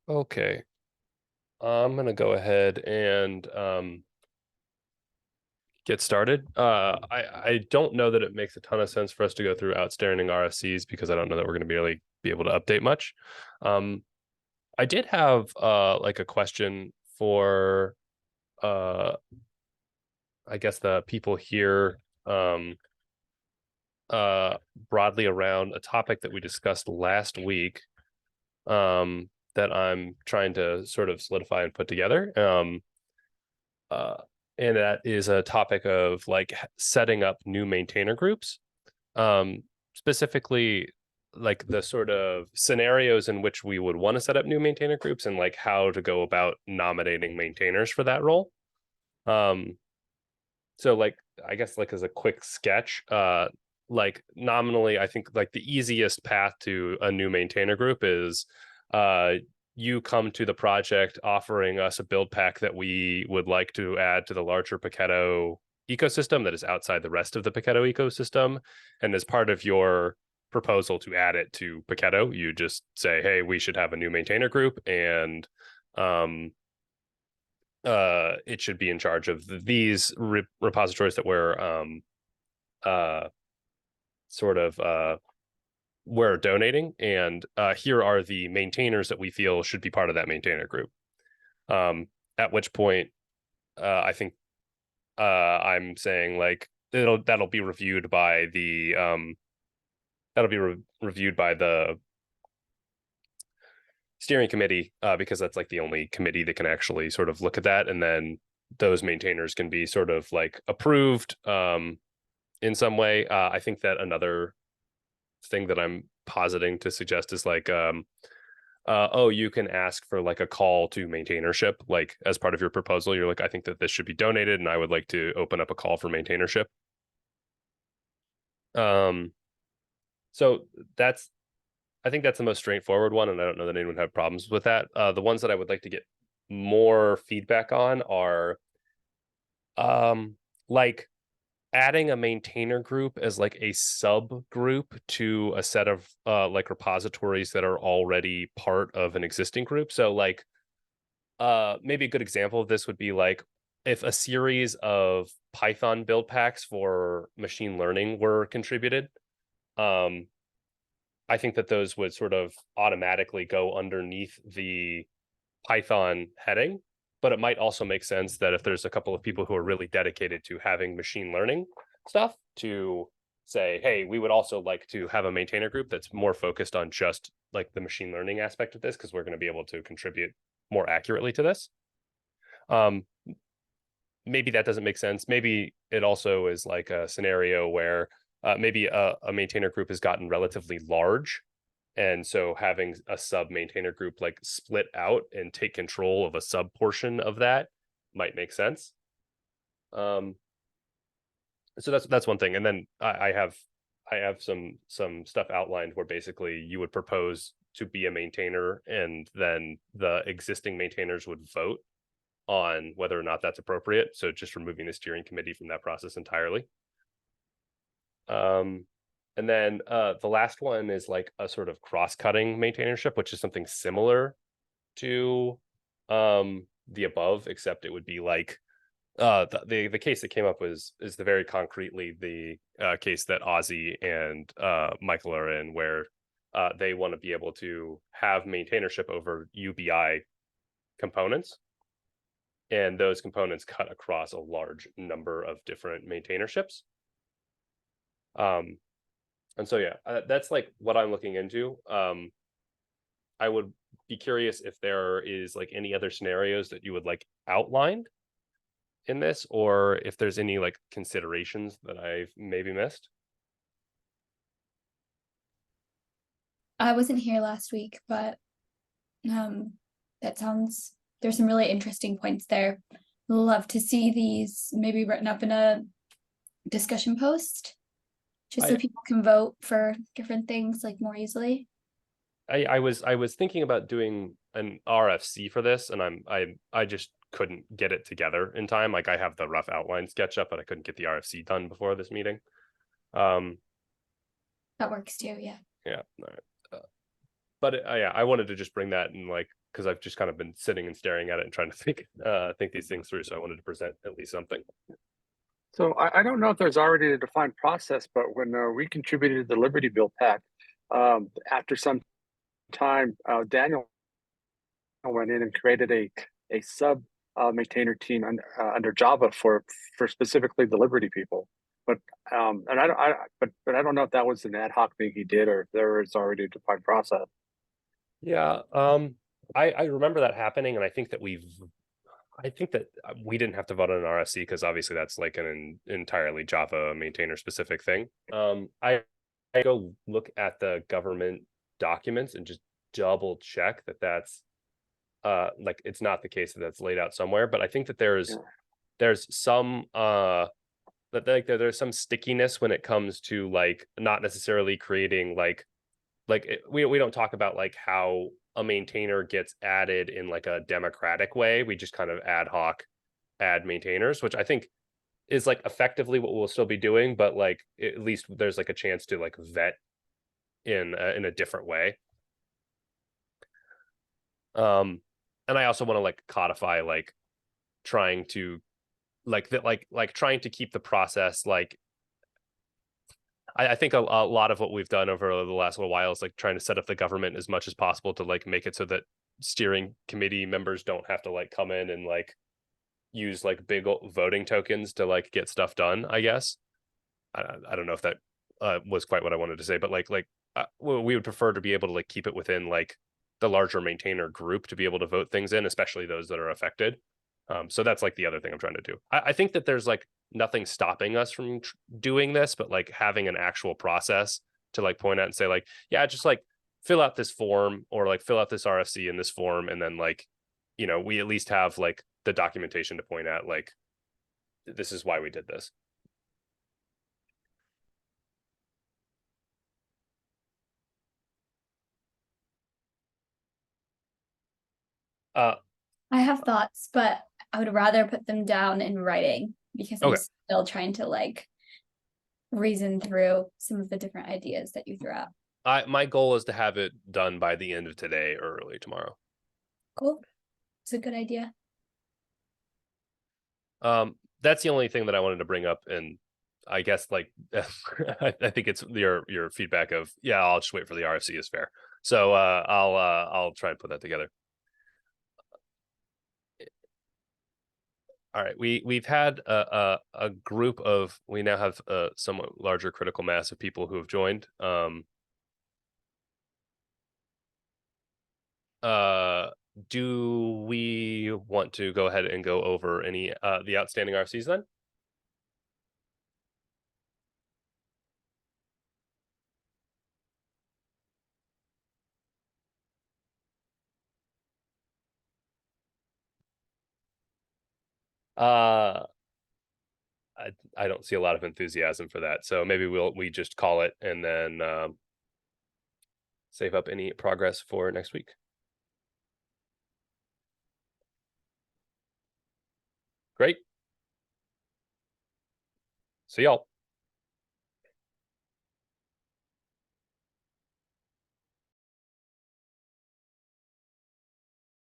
Okay, I'm gonna go ahead and get started. I don't know that it makes a ton of sense for us to go through outstanding RFCs because I don't know that we're going to be able to update much. Um, I did have like a question for uh I guess the people here um broadly around a topic that we discussed last week that I'm trying to sort of solidify and put together. Uh, and that is a topic of like setting up new maintainer groups, um, specifically like the sort of scenarios in which we would want to set up new maintainer groups and like how to go about nominating maintainers for that role. Um, so like I guess like as a quick sketch, like nominally, I think like the easiest path to a new maintainer group is uh you come to the project offering us a build pack that we would like to add to the larger Paketo ecosystem that is outside the rest of the Paketo ecosystem. And as part of your proposal to add it to Paketo, you just say, hey, we should have a new maintainer group and um it should be in charge of these repositories that uh sort of we're donating, and here are the maintainers that we feel should be part of that maintainer group. At which point, I think I'm saying like that'll be reviewed by the reviewed by the steering committee, because that's like the only committee that can actually sort of look at that, and then those maintainers can be sort of like approved in some way. I think that another thing that I'm positing to suggest is like oh, you can ask for like a call to maintainership, like as part of your proposal. You're like, I think that this should be donated, and I would like to open up a call for maintainership. Um, so that's I think that's the most straightforward one, and I don't know that anyone would have problems with that. The ones that I would like to get more feedback on are like adding a maintainer group as like a subgroup to a set of like repositories that are already part of an existing group. So like maybe a good example of this would be like if a series of Python build packs for machine learning were contributed. um I think that those would sort of automatically go underneath the Python heading, but it might also make sense that if there's a couple of people who are really dedicated to having machine learning stuff, to say, hey, we would also like to have a maintainer group that's more focused on just like the machine learning aspect of this, because we're going to be able to contribute more accurately to this. Um, Maybe that doesn't make sense. Maybe it also is like a scenario where maybe a maintainer group has gotten relatively large, and so having a sub maintainer group like split out and take control of a sub portion of that might make sense. Um, so that's one thing. And then I have some stuff outlined where basically you would propose to be a maintainer, and then the existing maintainers would vote on whether or not that's appropriate. So just removing the steering committee from that process entirely. Um, and then the last one is like a sort of cross-cutting maintainership, which is something similar to the above, except it would be like the case that came up is the very concretely the case that Ozzy and Michael are in, where they want to be able to have maintainership over UBI components, and those components cut across a large number of different maintainerships. Um, and so yeah, that's like what I'm looking into. I would be curious if there is like any other scenarios that you would like outlined in this, or if there's any like considerations that I've maybe missed. I wasn't here last week, but um, that sounds there's some really interesting points there. Love to see these maybe written up in a discussion post, just so I people can vote for different things like more easily. I was thinking about doing an RFC for this, and I just couldn't get it together in time. Like I have the rough outline sketch up, but I couldn't get the RFC done before this meeting. Um, That works too, yeah. yeah. All right. but yeah, I wanted to just bring that and like because I've just kind of been sitting and staring at it and trying to think these things through. So I wanted to present at least something. So I don't know if there's already a defined process, but when we contributed to the Liberty Build Pack, after some time, Daniel went in and created a sub maintainer team under Java for specifically the Liberty people. But and I don't but I don't know if that was an ad hoc thing he did or if there was already a defined process. Yeah, I remember that happening, and I think that we didn't have to vote on an RFC because obviously that's like an entirely Java maintainer specific thing. I go look at the government documents and just double check that that's like it's not the case that that's laid out somewhere. But I think that Yeah. there's some that like there's some stickiness when it comes to like not necessarily creating we don't talk about like how a maintainer gets added in like a democratic way. We just kind of ad hoc add maintainers, which I think is like effectively what we'll still be doing, but like at least there's like a chance to like vet in a different way. Um, and I also want to like codify like trying to like that like trying to keep the process like I think a lot of what we've done over the last little while is like trying to set up the government as much as possible to like make it so that steering committee members don't have to like come in and like use like big voting tokens to like get stuff done. I guess I don't know if that was quite what I wanted to say, but well, we would prefer to be able to like keep it within like the larger maintainer group to be able to vote things in, especially those that are affected. So that's like the other thing I'm trying to do. I think that there's like nothing stopping us from doing this, but like having an actual process to like point out and say like, yeah, just like fill out this form or like fill out this RFC in this form, and then like, we at least have like the documentation to point out like this is why we did this. Uh, I have thoughts, but I would rather put them down in writing because I'm okay. still trying to like reason through some of the different ideas that you threw out. My goal is to have it done by the end of today or early tomorrow. Cool. It's a good idea. That's the only thing that I wanted to bring up, and I guess like I think it's your feedback of yeah, I'll just wait for the RFC is fair. So I'll try and put that together. All right, we've had a group of we now have a somewhat larger critical mass of people who have joined. Do we want to go ahead and go over any the outstanding RFCs then? Uh I don't see a lot of enthusiasm for that. So maybe we just call it and then save up any progress for next week. Great. See y'all.